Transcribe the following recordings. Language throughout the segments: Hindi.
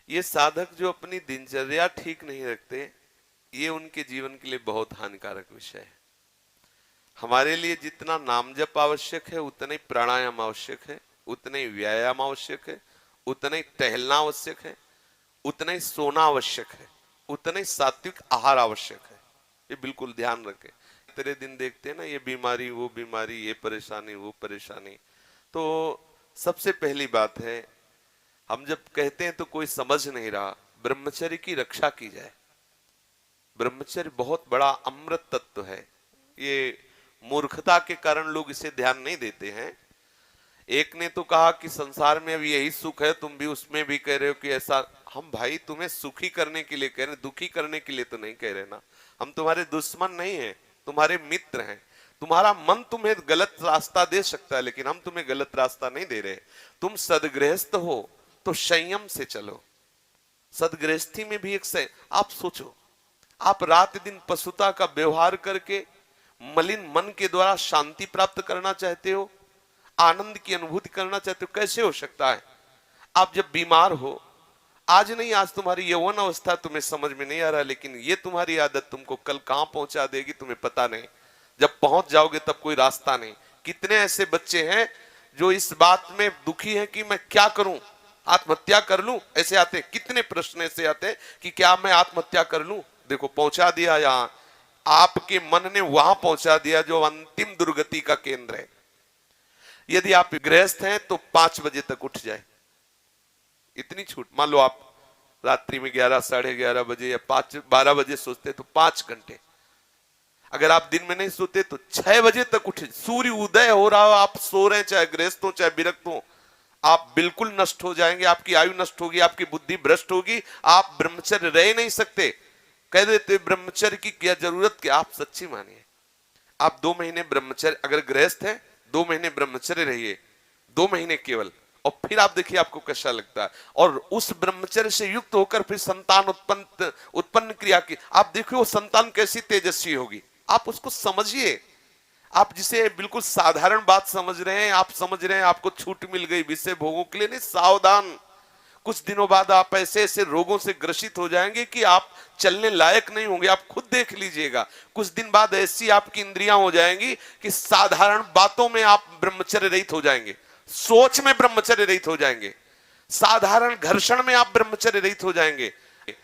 ये साधक जो अपनी दिनचर्या ठीक नहीं रखते, ये उनके जीवन के लिए बहुत हानिकारक विषय है। हमारे लिए जितना नाम जप आवश्यक है, उतना ही प्राणायाम आवश्यक है, उतना ही व्यायाम आवश्यक है, उतना ही टहलना आवश्यक है, उतना ही सोना आवश्यक है, उतना ही सात्विक आहार आवश्यक है। ये बिल्कुल ध्यान रखें। तेरे दिन देखते हैं ना, ये बीमारी वो बीमारी, ये परेशानी वो परेशानी। तो सबसे पहली बात है, हम जब कहते हैं तो कोई समझ नहीं रहा, ब्रह्मचर्य की रक्षा की जाए। ब्रह्मचर्य बहुत बड़ा अमृत तत्व है। ये मूर्खता के कारण लोग इसे ध्यान नहीं देते हैं। एक ने तो कहा कि संसार में अब यही सुख है, तुम भी उसमें भी कह रहे हो कि ऐसा। हम भाई तुम्हें सुखी करने के लिए कह रहे हैं, दुखी करने के लिए तो नहीं कह रहे ना। हम तुम्हारे दुश्मन नहीं हैं, तुम्हारे मित्र हैं। तुम्हारा मन तुम्हें गलत रास्ता दे सकता है, लेकिन हम तुम्हें गलत रास्ता नहीं दे रहे। तुम सदगृहस्थ हो तो संयम से चलो। सदगृहस्थी में भी एक आप सोचो, आप रात दिन पशुता का व्यवहार करके मलिन मन के द्वारा शांति प्राप्त करना चाहते हो, आनंद की अनुभूति करना चाहते हो, कैसे हो सकता है? आप जब बीमार हो, आज नहीं आज तुम्हारी यौवन अवस्था तुम्हें समझ में नहीं आ रहा, लेकिन ये तुम्हारी आदत तुमको कल कहां पहुंचा देगी तुम्हें पता नहीं। जब पहुंच जाओगे तब कोई रास्ता नहीं। कितने ऐसे बच्चे हैं जो इस बात में दुखी हैं कि मैं क्या करूं, आत्महत्या कर लूं? ऐसे आते, कितने प्रश्न ऐसे आते कि क्या मैं आत्महत्या कर लूं? देखो पहुंचा दिया, यहां आपके मन ने वहां पहुंचा दिया जो अंतिम दुर्गति का केंद्र है। यदि आप गृहस्थ हैं तो 5 बजे तक उठ जाए, इतनी छूट। मान लो आप रात्रि में 11, 11:30 बजे या 12 बजे सोते तो 5 घंटे। अगर आप दिन में नहीं सोते तो 6 बजे तक उठे। सूर्य उदय हो रहा हो, आप सो रहे हैं, चाहे गृहस्थ हो चाहे विरक्त हो, आप बिल्कुल नष्ट हो जाएंगे। आपकी आयु नष्ट होगी, आपकी बुद्धि भ्रष्ट होगी, आप ब्रह्मचर्य रह नहीं सकते। कह देते ब्रह्मचर्य की क्या जरूरत, क्या? आप सच्ची मानिए, आप 2 महीने ब्रह्मचर्य, अगर गृहस्थ है 2 महीने ब्रह्मचर्य रहिए, 2 महीने केवल, और फिर आप देखिए आपको कैसा लगता है। और उस ब्रह्मचर्य से युक्त होकर फिर संतान उत्पन्न क्रिया की, आप देखिए वो संतान कैसी तेजस्वी होगी। आप उसको समझिए। आप जिसे बिल्कुल साधारण बात समझ रहे हैं, आप समझ रहे हैं आपको छूट मिल गई विषय भोगों के लिए, नहीं, सावधान। कुछ दिनों बाद आप ऐसे ऐसे रोगों से ग्रसित हो जाएंगे कि आप चलने लायक नहीं होंगे। आप खुद देख लीजिएगा, कुछ दिन बाद ऐसी आपकी इंद्रियां हो जाएंगी कि साधारण बातों में आप ब्रह्मचर्य रहित हो जाएंगे, सोच में ब्रह्मचर्य रहित हो जाएंगे, साधारण घर्षण में आप ब्रह्मचर्य रहित हो जाएंगे।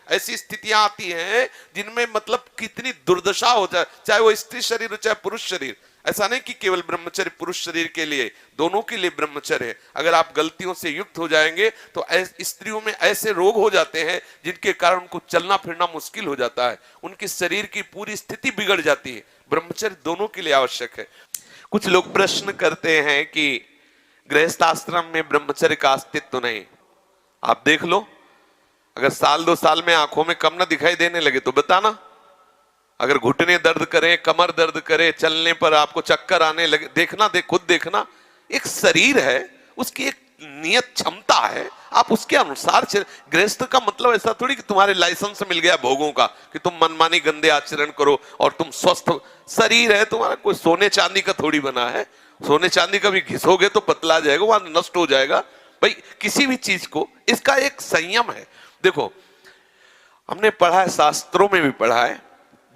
ऐसी स्थितियां आती हैं जिनमें मतलब कितनी दुर्दशा हो जाए, चाहे वो स्त्री शरीर हो चाहे पुरुष शरीर। ऐसा नहीं कि केवल ब्रह्मचर्य पुरुष शरीर के लिए, दोनों के लिए ब्रह्मचर्य है। अगर आप गलतियों से युक्त हो जाएंगे तो स्त्रियों में ऐसे रोग हो जाते हैं जिनके कारण उनको चलना फिरना मुश्किल हो जाता है, उनके शरीर की पूरी स्थिति बिगड़ जाती है। ब्रह्मचर्य दोनों के लिए आवश्यक है। कुछ लोग प्रश्न करते हैं कि गृहस्थ आश्रम में ब्रह्मचर्य का अस्तित्व नहीं। आप देख लो, अगर साल 2 साल में आंखों में कम ना दिखाई देने लगे तो बताना। अगर घुटने दर्द करें, कमर दर्द करे, चलने पर आपको चक्कर आने लगे, देखना, खुद देखना। एक शरीर है, उसकी एक नियत क्षमता है, आप उसके अनुसार चल। गृहस्थ का मतलब ऐसा थोड़ी कि तुम्हारे लाइसेंस मिल गया भोगों का कि तुम मनमानी गंदे आचरण करो और तुम स्वस्थ। शरीर है तुम्हारा, कोई सोने चांदी का थोड़ी बना है। सोने चांदी का भी घिसोगे तो पतला जाएगा, वहां नष्ट हो जाएगा। भाई किसी भी चीज को इसका एक संयम है। देखो हमने पढ़ा है, शास्त्रों में भी पढ़ा है,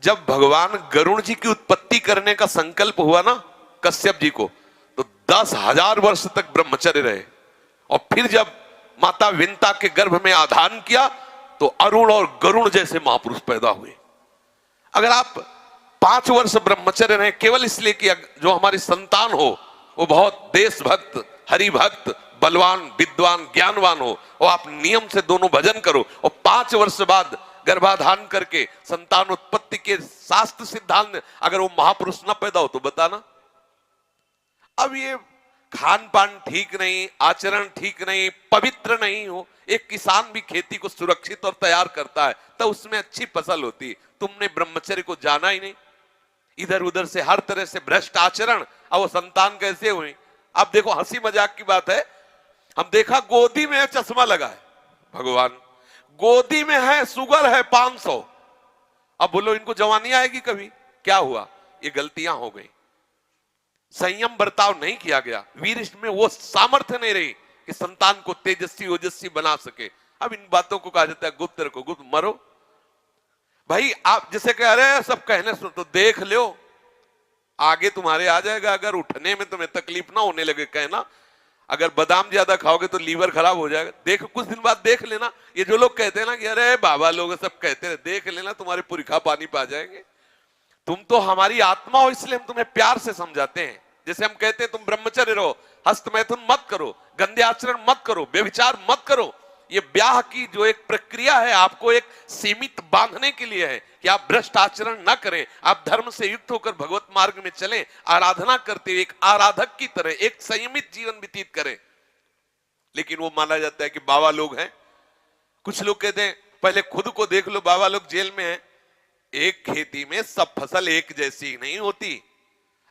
जब भगवान गरुण जी की उत्पत्ति करने का संकल्प हुआ ना कश्यप जी को, तो 10,000 वर्ष तक ब्रह्मचर्य रहे। और फिर जब माता विंता के गर्भ में आधान किया तो अरुण और गरुण जैसे महापुरुष पैदा हुए। अगर आप 5 वर्ष ब्रह्मचर्य रहे केवल इसलिए कि जो हमारी संतान हो वो बहुत देशभक्त, हरिभक्त, बलवान, विद्वान, ज्ञानवान हो, और आप नियम से दोनों भजन करो, और 5 वर्ष बाद गर्भाधान करके संतान उत्पत्ति के शास्त्र सिद्धांत अगर वो महापुरुष न पैदा हो तो बताना। अब ये खान पान ठीक नहीं, आचरण ठीक नहीं, पवित्र नहीं हो। एक किसान भी खेती को सुरक्षित और तैयार करता है तो उसमें अच्छी फसल होती है। तुमने ब्रह्मचर्य को जाना ही नहीं, इधर उधर से हर तरह से भ्रष्ट आचरण, अब वो संतान कैसे हुई? अब देखो हंसी मजाक की बात है, हम देखा गोदी में चश्मा लगा है, भगवान गोदी में है, शुगर है 500। अब बोलो इनको जवानी आएगी कभी? क्या हुआ? ये गलतियां हो गई, संयम बर्ताव नहीं किया गया, वीर में वो सामर्थ्य नहीं रही कि संतान को तेजस्वी ओजस्वी बना सके। अब इन बातों को कहा जाता है गुप्त रखो, गुप्त मरो। भाई आप जैसे कह रहे हैं सब कहने सुन, तो देख लो आगे तुम्हारे आ जाएगा। अगर उठने में तुम्हें तकलीफ ना होने लगे कहना, अगर बादाम ज्यादा खाओगे तो लीवर खराब हो जाएगा। देख कुछ दिन बाद देख लेना, ये जो लोग कहते हैं ना कि अरे बाबा लोग सब कहते हैं, देख लेना तुम्हारे पुरखा पानी पा जाएंगे। तुम तो हमारी आत्मा हो, इसलिए हम तुम्हें प्यार से समझाते हैं। जैसे हम कहते हैं तुम ब्रह्मचर्य रहो, हस्त मैथुन मत करो, गंदे आचरण मत करो, व्यभिचार मत करो। ये ब्याह की जो एक प्रक्रिया है आपको एक सीमित बांधने के लिए है कि आप भ्रष्ट आचरण न करें, आप धर्म से युक्त होकर भगवत मार्ग में चलें, आराधना करते हुए एक आराधक की तरह एक संयमित जीवन व्यतीत करें। लेकिन वो माना जाता है कि बाबा लोग हैं। कुछ लोग कहते हैं पहले खुद को देख लो, बाबा लोग जेल में हैं। एक खेती में सब फसल एक जैसी नहीं होती।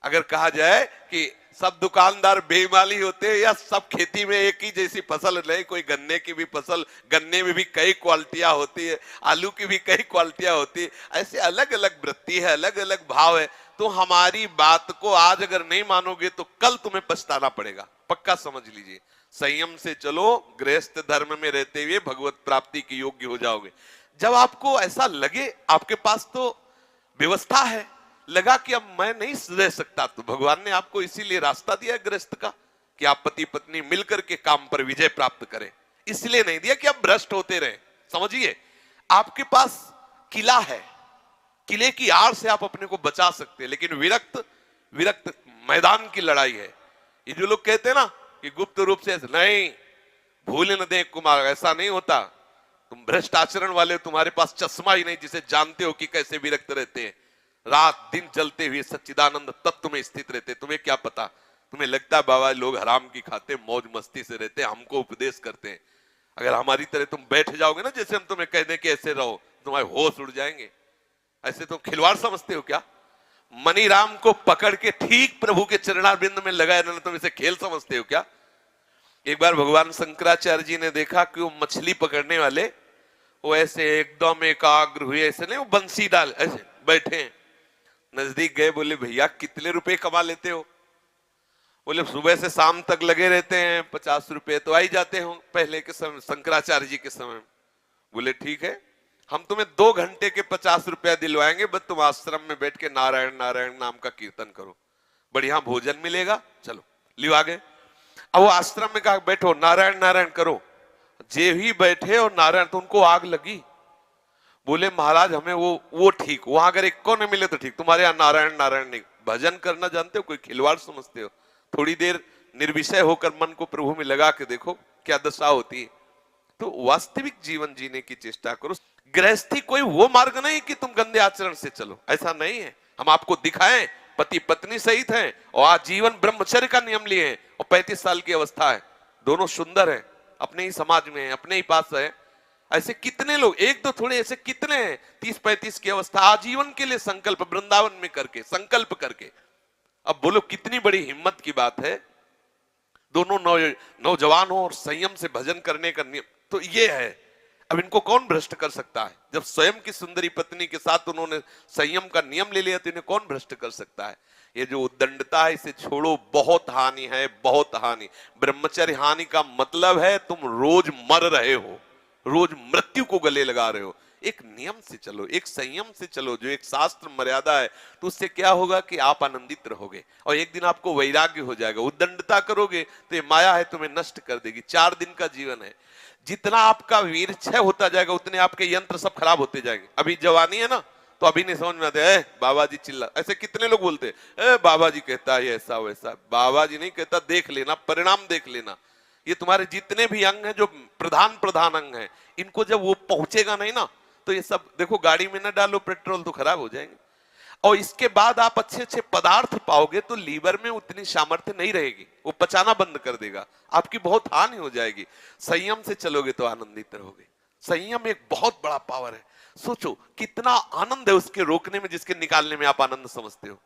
अगर कहा जाए कि सब दुकानदार बेईमानी होते हैं या सब खेती में एक ही जैसी फसल नहीं, कोई गन्ने की भी फसल, गन्ने में भी कई क्वालिटियां होती है, आलू की भी कई क्वालिटियां होती है, ऐसे अलग अलग वृत्ति है, अलग अलग भाव है। तो हमारी बात को आज अगर नहीं मानोगे तो कल तुम्हें पछताना पड़ेगा, पक्का समझ लीजिए। संयम से चलो, गृहस्थ धर्म में रहते हुए भगवत प्राप्ति के योग्य हो जाओगे। जब आपको ऐसा लगे आपके पास तो व्यवस्था है, लगा कि अब मैं नहीं रह सकता, तो भगवान ने आपको इसीलिए रास्ता दिया गृहस्थ का कि आप पति पत्नी मिलकर के काम पर विजय प्राप्त करें। इसलिए नहीं दिया कि आप भ्रष्ट होते रहे। समझिए, आपके पास किला है, किले की आड़ से आप अपने को बचा सकते हैं, लेकिन विरक्त विरक्त मैदान की लड़ाई है। ये जो लोग कहते हैं ना कि गुप्त रूप से नहीं, भूल न दें कुमार, ऐसा नहीं होता। तुम भ्रष्ट आचरण वाले, तुम्हारे पास चश्मा ही नहीं जिसे जानते हो कि कैसे विरक्त रहते हैं। रात दिन चलते हुए सच्चिदानंद तत्व में स्थित रहते। तुम्हें क्या पता, तुम्हें लगता है बाबा लोग हराम की खाते मौज मस्ती से रहते, हमको उपदेश करते हैं। अगर हमारी तरह तुम बैठ जाओगे ना, जैसे हम तुम्हें कह दें कि ऐसे रहो, तुम्हारे होश उड़ जाएंगे। ऐसे तुम खिलवाड़ समझते हो क्या? मनीराम को पकड़ के ठीक प्रभु के चरणारविंद में लगाए रहना, तुम इसे खेल समझते हो क्या? एक बार भगवान शंकराचार्य जी ने देखा कि वो मछली पकड़ने वाले वो ऐसे एकदम एकाग्र हुए, ऐसे नहीं, वो बंसी डाल ऐसे बैठे हैं। नजदीक गए, बोले भैया कितने रुपए कमा लेते हो? बोले सुबह से शाम तक लगे रहते हैं, 50 रुपए तो आ ही जाते हो पहले के समय, शंकराचार्य जी के समय। बोले ठीक है, हम तुम्हें 2 घंटे के 50 रुपया दिलवाएंगे, बस तुम आश्रम में बैठ के नारायण नारायण नाम का कीर्तन करो, बढ़िया भोजन मिलेगा, चलो लिवा गए। अब वो आश्रम में कहा बैठो नारायण नारायण करो। जे ही बैठे और नारायण, तो उनको आग लगी। बोले महाराज हमें वो ठीक, वहां अगर एक को न मिले तो ठीक, तुम्हारे यहाँ नारायण नारायण नहीं। भजन करना जानते हो, कोई खिलवाड़ समझते हो? थोड़ी देर निर्विषय होकर मन को प्रभु में लगा के देखो क्या दशा होती है। तो वास्तविक जीवन जीने की चेष्टा करो। गृहस्थी कोई वो मार्ग नहीं कि तुम गंदे आचरण से चलो, ऐसा नहीं है। हम आपको दिखाएं पति पत्नी सहित हैं और आज जीवन ब्रह्मचर्य का नियम लिए हैं और 35 साल की अवस्था है, दोनों सुंदर है, अपने ही समाज में है, अपने ही पास है। ऐसे कितने लोग, एक तो थोड़े ऐसे कितने हैं 30-35 की अवस्था आजीवन के लिए संकल्प वृंदावन में करके, संकल्प करके। अब बोलो कितनी बड़ी हिम्मत की बात है। दोनों नौजवान हो और संयम से भजन करने का नियम तो ये है। अब इनको कौन भ्रष्ट कर सकता है? जब स्वयं की सुंदरी पत्नी के साथ उन्होंने संयम का नियम ले लिया तो इन्हें कौन भ्रष्ट कर सकता है? ये जो उद्दंडता है इसे छोड़ो, बहुत हानि है, बहुत हानि। ब्रह्मचर्य हानि का मतलब है तुम रोज मर रहे हो, रोज मृत्यु को गले लगा रहे हो। एक नियम से चलो, एक संयम से चलो, जो एक शास्त्र मर्यादा है, तो उससे क्या होगा कि आप आनंदित रहोगे और एक दिन आपको वैराग्य हो जाएगा। उद्दंडता करोगे तो ये माया है, तुम्हें नष्ट कर देगी। 4 दिन का जीवन है, जितना आपका वीर क्षय होता जाएगा उतने आपके यंत्र सब खराब होते जाएंगे। अभी जवानी है ना, तो अभी नहीं समझ में आते, बाबा जी चिल्ला, ऐसे कितने लोग बोलते हैं बाबा जी कहता है ऐसा वैसा। बाबा जी नहीं कहता, देख लेना, परिणाम देख लेना। ये तुम्हारे जितने भी अंग हैं, जो प्रधान अंग हैं, इनको जब वो पहुंचेगा नहीं ना, तो ये सब देखो, गाड़ी में ना डालो पेट्रोल तो खराब हो जाएंगे। और इसके बाद आप अच्छे अच्छे पदार्थ पाओगे तो लीवर में उतनी सामर्थ्य नहीं रहेगी, वो पचाना बंद कर देगा, आपकी बहुत हानि हो जाएगी। संयम से चलोगे तो आनंदित रहोगे। संयम एक बहुत बड़ा पावर है। सोचो कितना आनंद है उसके रोकने में, जिसके निकालने में आप आनंद समझते हो।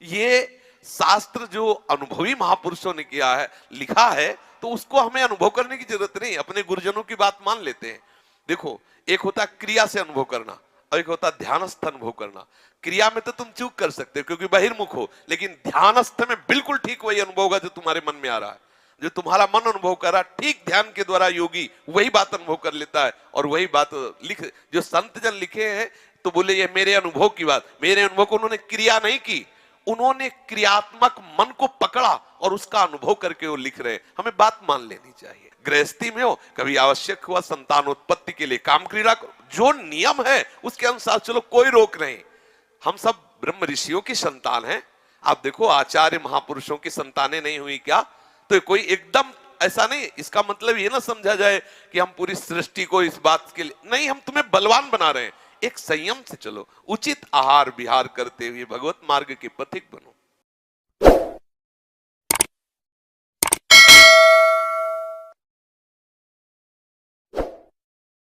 ये शास्त्र जो अनुभवी महापुरुषों ने किया है, लिखा है, तो उसको हमें अनुभव करने की जरूरत नहीं, अपने गुरुजनों की बात मान लेते हैं। देखो, एक होता क्रिया से अनुभव करना और एक होता ध्यानस्थ अनुभव करना। क्रिया में तो तुम चूक कर सकते हो क्योंकि बहिर्मुख हो, लेकिन ध्यानस्थ में बिल्कुल ठीक वही अनुभव होगा जो तुम्हारे मन में आ रहा है। जो तुम्हारा मन अनुभव कर रहा, ठीक ध्यान के द्वारा योगी वही बात अनुभव कर लेता है और वही बात लिख, जो संत जन लिखे हैं तो बोले ये मेरे अनुभव की बात, मेरे अनुभव को उन्होंने क्रिया नहीं की, उन्होंने क्रियात्मक मन को पकड़ा और उसका अनुभव करके वो लिख रहे हैं। हमें बात मान लेनी चाहिए। गृहस्थी में हो, कभी आवश्यक हुआ संतानोत्पत्ति के लिए काम क्रीड़ा करो, जो नियम है उसके अनुसार चलो, कोई रोक नहीं। हम सब ब्रह्म ऋषियों की संतान हैं। आप देखो आचार्य महापुरुषों की संतानें नहीं हुई क्या? तो कोई एकदम ऐसा नहीं, इसका मतलब ये ना समझा जाए कि हम पूरी सृष्टि को इस बात के लिए नहीं, हम तुम्हें बलवान बना रहे हैं। एक संयम से चलो, उचित आहार विहार करते हुए भगवत मार्ग के पथिक बनो।